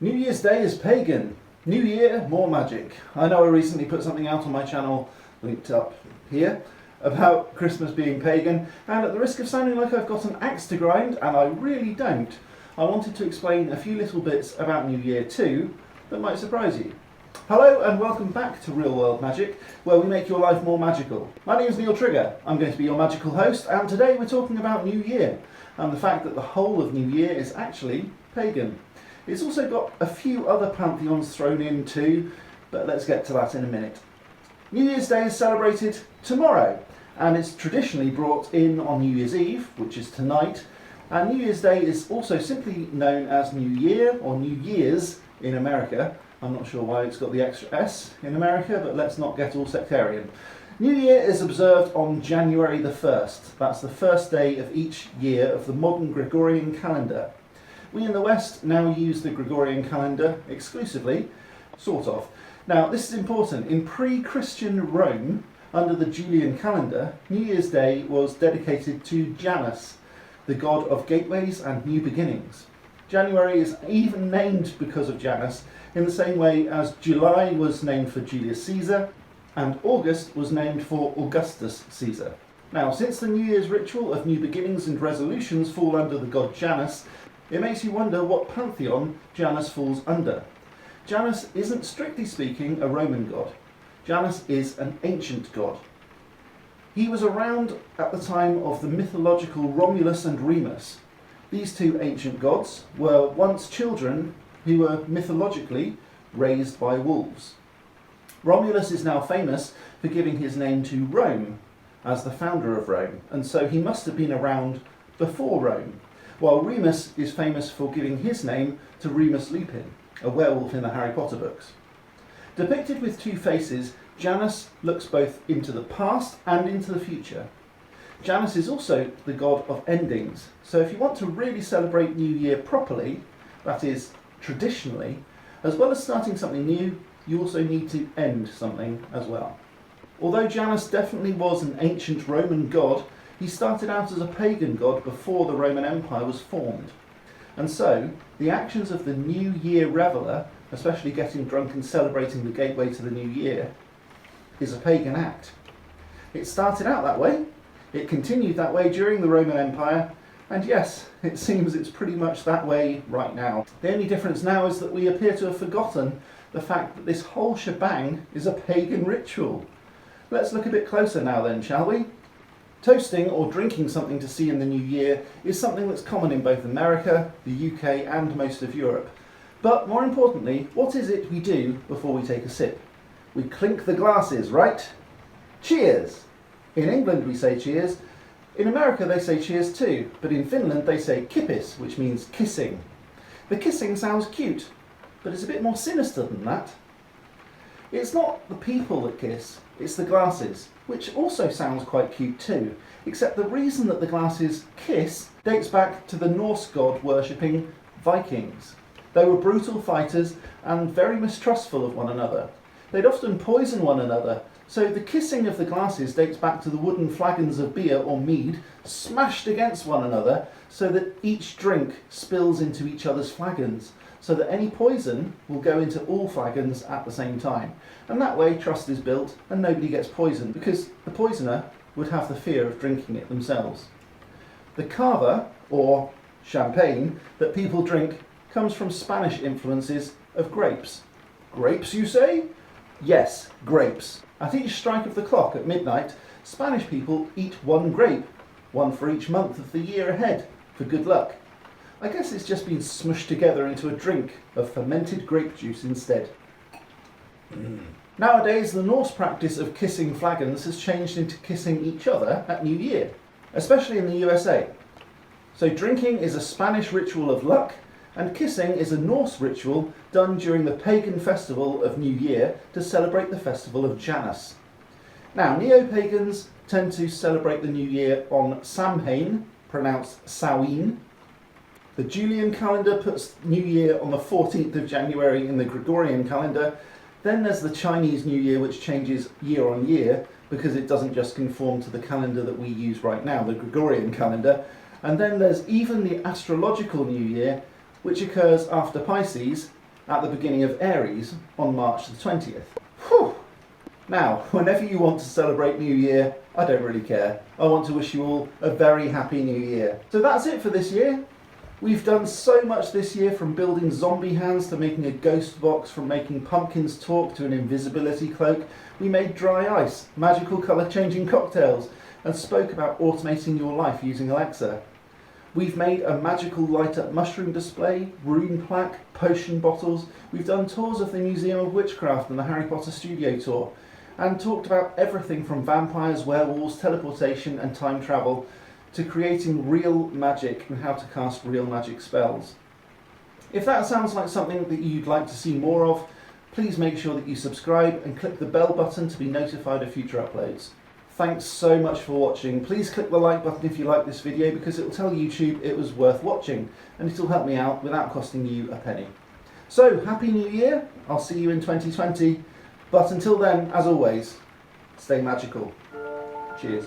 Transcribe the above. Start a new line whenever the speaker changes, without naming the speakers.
New Year's Day is pagan. New Year, more magic. I know I recently put something out on my channel, linked up here, about Christmas being pagan, and at the risk of sounding like I've got an axe to grind, and I really don't, I wanted to explain a few little bits about New Year too that might surprise you. Hello and welcome back to Real World Magic, where we make your life more magical. My name is Neil Trigger, I'm going to be your magical host, and today we're talking about New Year, and the fact that the whole of New Year is actually pagan. It's also got a few other pantheons thrown in too, but let's get to that in a minute. New Year's Day is celebrated tomorrow, and it's traditionally brought in on New Year's Eve, which is tonight, and New Year's Day is also simply known as New Year, or New Year's in America. I'm not sure why it's got the extra S in America, but let's not get all sectarian. New Year is observed on January the 1st. That's the first day of each year of the modern Gregorian calendar. We in the West now use the Gregorian calendar exclusively, sort of. Now this is important. In pre-Christian Rome, under the Julian calendar, New Year's Day was dedicated to Janus, the god of gateways and new beginnings. January is even named because of Janus, in the same way as July was named for Julius Caesar, and August was named for Augustus Caesar. Now, since the New Year's ritual of new beginnings and resolutions fall under the god Janus, it makes you wonder what pantheon Janus falls under. Janus isn't strictly speaking a Roman god. Janus is an ancient god. He was around at the time of the mythological Romulus and Remus. These two ancient gods were once children who were mythologically raised by wolves. Romulus is now famous for giving his name to Rome as the founder of Rome, and so he must have been around before Rome, while Remus is famous for giving his name to Remus Lupin, a werewolf in the Harry Potter books. Depicted with two faces, Janus looks both into the past and into the future. Janus is also the god of endings, so if you want to really celebrate New Year properly, that is, traditionally, as well as starting something new, you also need to end something as well. Although Janus definitely was an ancient Roman god, he started out as a pagan god before the Roman Empire was formed. And so, the actions of the New Year reveller, especially getting drunk and celebrating the gateway to the new year, is a pagan act. It started out that way, it continued that way during the Roman Empire, and yes, it seems it's pretty much that way right now. The only difference now is that we appear to have forgotten the fact that this whole shebang is a pagan ritual. Let's look a bit closer now then, shall we? Toasting or drinking something to see in the new year is something that's common in both America, the UK and most of Europe. But more importantly, what is it we do before we take a sip? We clink the glasses, right? Cheers! In England we say cheers. In America they say cheers too, but in Finland they say kippis, which means kissing. The kissing sounds cute, but it's a bit more sinister than that. It's not the people that kiss, it's the glasses, which also sounds quite cute too, except the reason that the glasses kiss dates back to the Norse god worshipping Vikings. They were brutal fighters and very mistrustful of one another. They'd often poison one another, so the kissing of the glasses dates back to the wooden flagons of beer or mead smashed against one another so that each drink spills into each other's flagons, so that any poison will go into all flagons at the same time. And that way trust is built and nobody gets poisoned, because the poisoner would have the fear of drinking it themselves. The cava, or champagne, that people drink comes from Spanish influences of grapes. Grapes, you say? Yes, grapes. At each strike of the clock at midnight, Spanish people eat one grape, one for each month of the year ahead, for good luck. I guess it's just been smushed together into a drink of fermented grape juice instead. Nowadays, the Norse practice of kissing flagons has changed into kissing each other at New Year, especially in the USA. So drinking is a Spanish ritual of luck, and kissing is a Norse ritual done during the pagan festival of New Year to celebrate the festival of Janus. Now, neo-pagans tend to celebrate the New Year on Samhain, pronounced Samhain. The Julian calendar puts New Year on the 14th of January in the Gregorian calendar. Then there's the Chinese New Year, which changes year on year because it doesn't just conform to the calendar that we use right now, the Gregorian calendar. And then there's even the astrological New Year, which occurs after Pisces at the beginning of Aries on March the 20th. Whew. Now, whenever you want to celebrate New Year, I don't really care. I want to wish you all a very happy New Year. So that's it for this year. We've done so much this year, from building zombie hands to making a ghost box, from making pumpkins talk to an invisibility cloak. We made dry ice, magical colour changing cocktails, and spoke about automating your life using Alexa. We've made a magical light up mushroom display, rune plaque, potion bottles. We've done tours of the Museum of Witchcraft and the Harry Potter studio tour, and talked about everything from vampires, werewolves, teleportation and time travel, to creating real magic and how to cast real magic spells. If that sounds like something that you'd like to see more of, please make sure that you subscribe and click the bell button to be notified of future uploads. Thanks so much for watching. Please click the like button if you like this video, because it will tell YouTube it was worth watching, and it will help me out without costing you a penny. So, Happy New Year! I'll see you in 2020, but until then, as always, stay magical. Cheers.